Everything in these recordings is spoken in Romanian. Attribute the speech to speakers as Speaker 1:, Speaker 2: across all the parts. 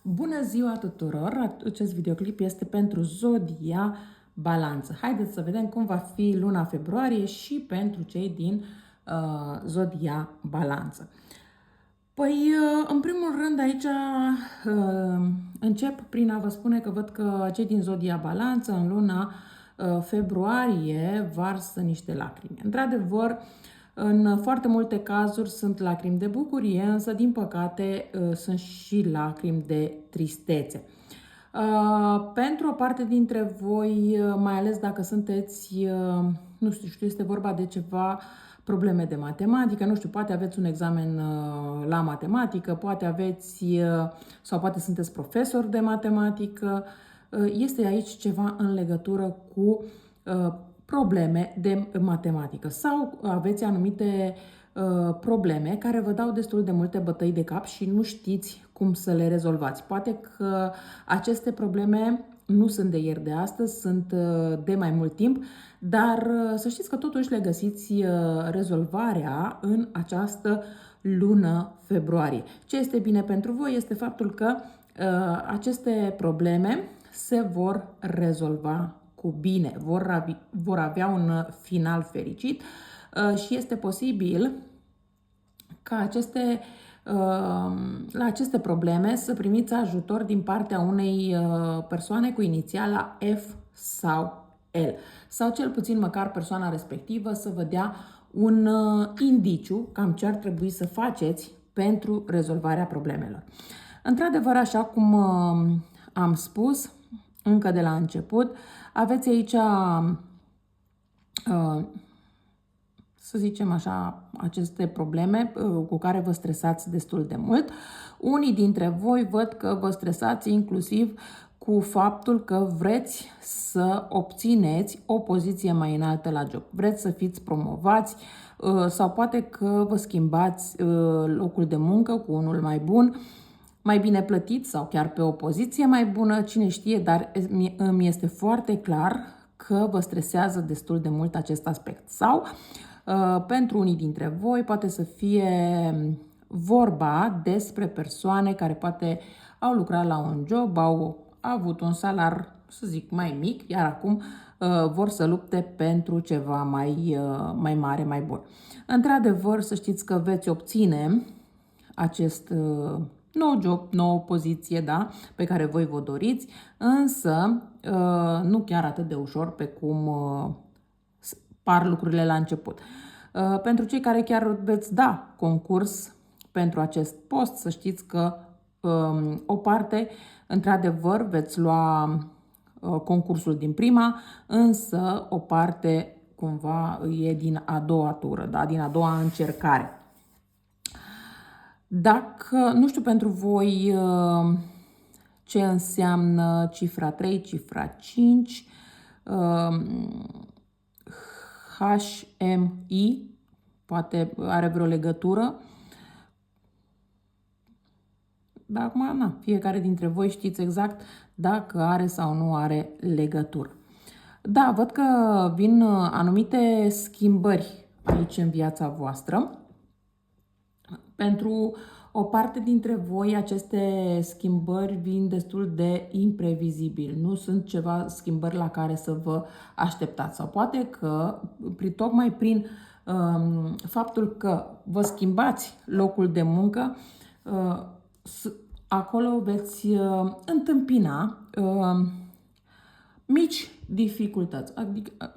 Speaker 1: Bună ziua tuturor! Acest videoclip este pentru Zodia Balanță. Haideți să vedem cum va fi luna februarie și pentru cei din Zodia Balanță. Păi, în primul rând, aici încep prin a vă spune că văd că cei din Zodia Balanță în luna februarie varsă niște lacrimi. Într-adevăr, în foarte multe cazuri sunt lacrimi de bucurie, însă, din păcate, sunt și lacrimi de tristețe. Pentru o parte dintre voi, mai ales dacă sunteți, nu știu, este vorba de ceva probleme de matematică, nu știu, poate aveți un examen la matematică, poate aveți, sau poate sunteți profesor de matematică, este aici ceva în legătură cu probleme de matematică sau aveți anumite probleme care vă dau destul de multe bătăi de cap și nu știți cum să le rezolvați. Poate că aceste probleme nu sunt de ieri de astăzi, sunt de mai mult timp, dar să știți că totuși le găsiți rezolvarea în această lună februarie. Ce este bine pentru voi este faptul că aceste probleme se vor rezolva cu bine, vor avea un final fericit și este posibil ca la aceste probleme să primiți ajutor din partea unei persoane cu inițiala F sau L. Sau cel puțin măcar persoana respectivă să vă dea un indiciu cam ce ar trebui să faceți pentru rezolvarea problemelor. Într-adevăr, așa cum am spus încă de la început, aveți aici să zicem așa, aceste probleme cu care vă stresați destul de mult. Unii dintre voi văd că vă stresați inclusiv cu faptul că vreți să obțineți o poziție mai înaltă la job. Vreți să fiți promovați sau poate că vă schimbați locul de muncă cu unul mai bun, mai bine plătit sau chiar pe o poziție mai bună, cine știe, dar îmi este foarte clar că vă stresează destul de mult acest aspect. Sau pentru unii dintre voi poate să fie vorba despre persoane care poate au lucrat la un job, au avut un salar, să zic, mai mic, iar acum vor să lupte pentru ceva mai mare, mai bun. Într-adevăr, să știți că veți obține acest nou job, nouă poziție, da, pe care voi vă doriți, însă nu chiar atât de ușor pe cum par lucrurile la început. Pentru cei care chiar veți da concurs pentru acest post, să știți că o parte, într-adevăr, veți lua concursul din prima, însă o parte cumva e din a doua tură, da? Din a doua încercare. Dacă, nu știu pentru voi ce înseamnă cifra 3, cifra 5, HMI, poate are vreo legătură. Dar acum, fiecare dintre voi știți exact dacă are sau nu are legătură. Da, văd că vin anumite schimbări aici în viața voastră. Pentru o parte dintre voi, aceste schimbări vin destul de imprevizibil. Nu sunt ceva schimbări la care să vă așteptați. Sau poate că, tocmai prin faptul că vă schimbați locul de muncă, acolo veți întâmpina mici dificultăți. Adică,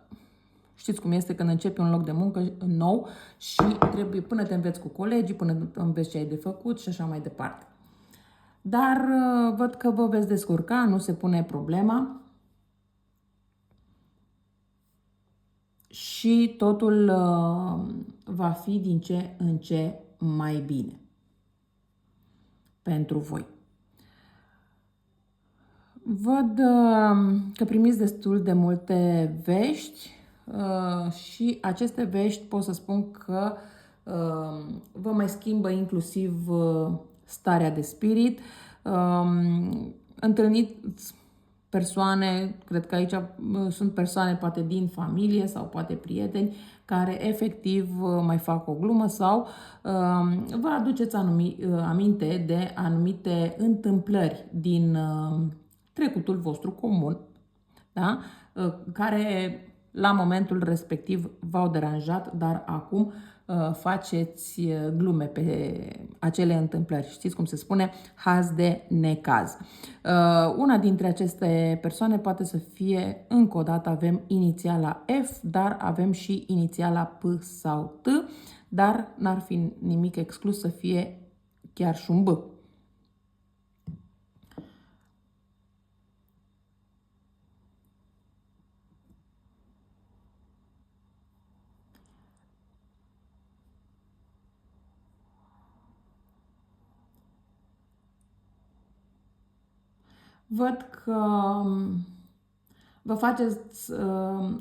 Speaker 1: știți cum este când începi un loc de muncă nou și trebuie până te înveți cu colegii, până înveți ce ai de făcut și așa mai departe. Dar văd că vă veți descurca, nu se pune problema și totul va fi din ce în ce mai bine pentru voi. Văd că primiți destul de multe vești și aceste vești pot să spun că vă mai schimbă inclusiv starea de spirit. Întâlniți persoane, cred că aici sunt persoane poate din familie sau poate prieteni care efectiv mai fac o glumă sau vă aduceți aminte de anumite întâmplări din trecutul vostru comun, da? Care la momentul respectiv v-au deranjat, dar acum faceți glume pe acele întâmplări. Știți cum se spune? Haz de necaz. Una dintre aceste persoane poate să fie, încă o dată avem inițiala F, dar avem și inițiala P sau T, dar n-ar fi nimic exclus să fie chiar și un B. Văd că vă faceți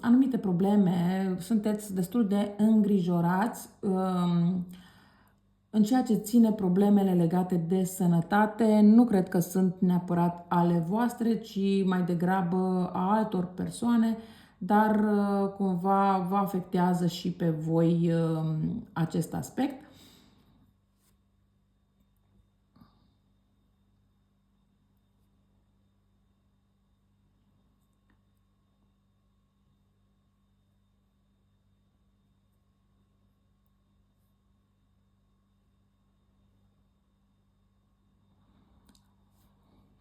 Speaker 1: anumite probleme, sunteți destul de îngrijorați în ceea ce ține problemele legate de sănătate. Nu cred că sunt neapărat ale voastre, ci mai degrabă a altor persoane, dar cumva vă afectează și pe voi acest aspect.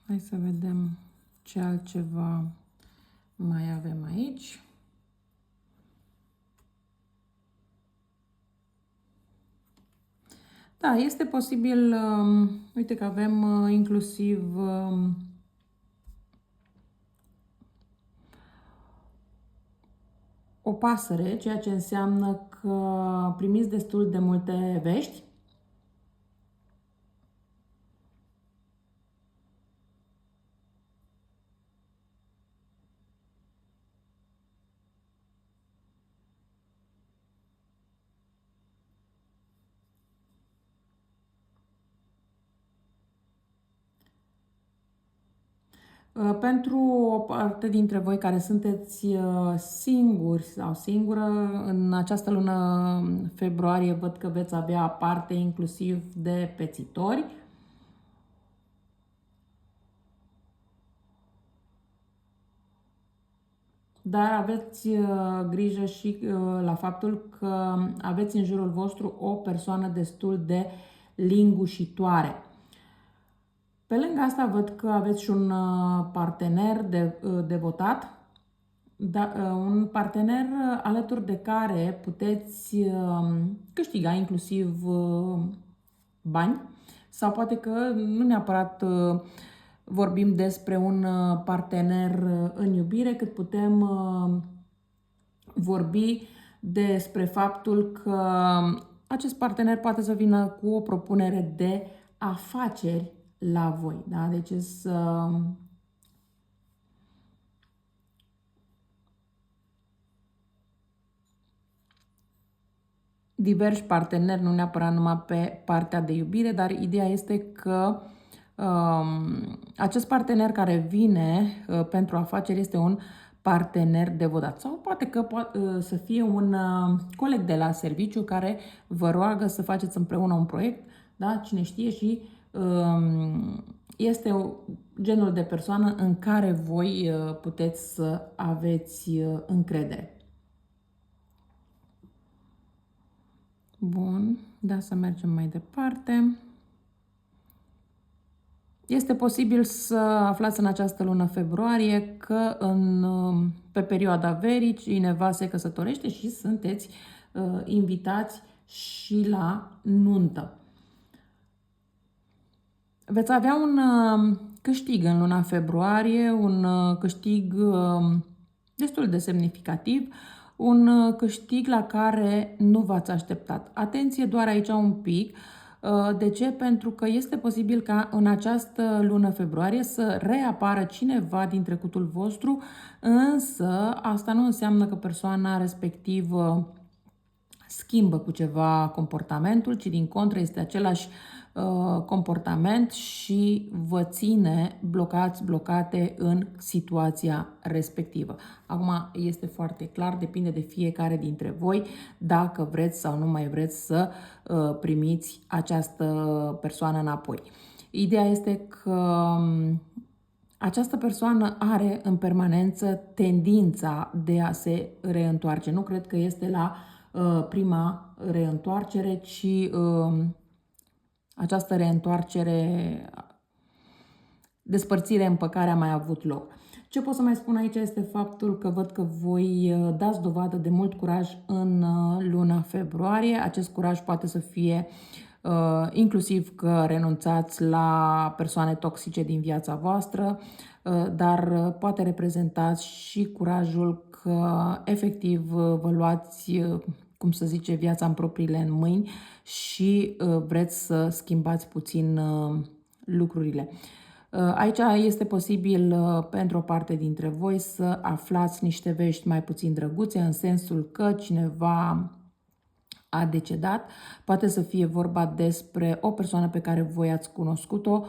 Speaker 1: Hai să vedem ce altceva mai avem aici. Da, este posibil, uite că avem inclusiv o pasăre, ceea ce înseamnă că primiți destul de multe vești. Pentru o parte dintre voi care sunteți singuri sau singură, în această lună februarie văd că veți avea parte inclusiv de pețitori. Dar aveți grijă și la faptul că aveți în jurul vostru o persoană destul de lingușitoare. Pe lângă asta văd că aveți și un partener devotat, un partener alături de care puteți câștiga inclusiv bani sau poate că nu neapărat vorbim despre un partener în iubire, cât putem vorbi despre faptul că acest partener poate să vină cu o propunere de afaceri la voi. Da? Deci diversi parteneri, nu neapărat numai pe partea de iubire, dar ideea este că acest partener care vine pentru afaceri este un partener devotat sau poate că să fie un coleg de la serviciu care vă roagă să faceți împreună un proiect, da? Cine știe, și este genul de persoană în care voi puteți să aveți încredere. Bun, da, să mergem mai departe. Este posibil să aflați în această lună februarie că pe perioada verii cineva se căsătorește și sunteți invitați și la nuntă. Veți avea un câștig în luna februarie, un câștig destul de semnificativ, un câștig la care nu v-ați așteptat. Atenție doar aici un pic. De ce? Pentru că este posibil ca în această lună februarie să reapară cineva din trecutul vostru, însă asta nu înseamnă că persoana respectivă schimbă cu ceva comportamentul, ci din contră este același comportament și vă ține blocate în situația respectivă. Acum este foarte clar, depinde de fiecare dintre voi dacă vreți sau nu mai vreți să primiți această persoană înapoi. Ideea este că această persoană are în permanență tendința de a se reîntoarce. Nu cred că este la prima reîntoarcere, ci această reîntoarcere, despărțire, împăcare a mai avut loc. Ce pot să mai spun aici este faptul că văd că voi dați dovadă de mult curaj în luna februarie. Acest curaj poate să fie inclusiv că renunțați la persoane toxice din viața voastră, dar poate reprezentați și curajul că efectiv vă luați, cum să zice, viața în propriile în mâini și vreți să schimbați puțin lucrurile. Aici este posibil pentru o parte dintre voi să aflați niște vești mai puțin drăguțe, în sensul că cineva a decedat. Poate să fie vorba despre o persoană pe care voi ați cunoscut-o,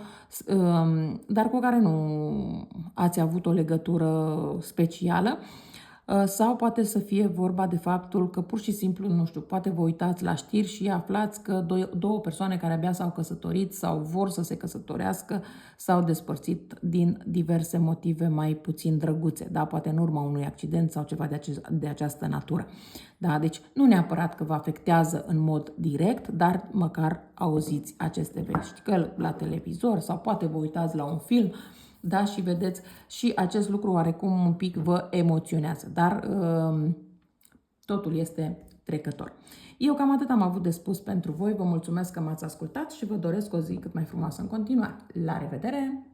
Speaker 1: dar cu care nu ați avut o legătură specială. Sau poate să fie vorba de faptul că pur și simplu, nu știu, poate vă uitați la știri și aflați că două persoane care abia s-au căsătorit sau vor să se căsătorească s-au despărțit din diverse motive mai puțin drăguțe, da? Poate în urma unui accident sau ceva de această natură. Da? Deci nu neapărat că vă afectează în mod direct, dar măcar auziți aceste vești, că la televizor sau poate vă uitați la un film, da, și vedeți, și acest lucru oarecum un pic vă emoționează, dar totul este trecător. Eu cam atât am avut de spus pentru voi, vă mulțumesc că m-ați ascultat și vă doresc o zi cât mai frumoasă în continuare. La revedere!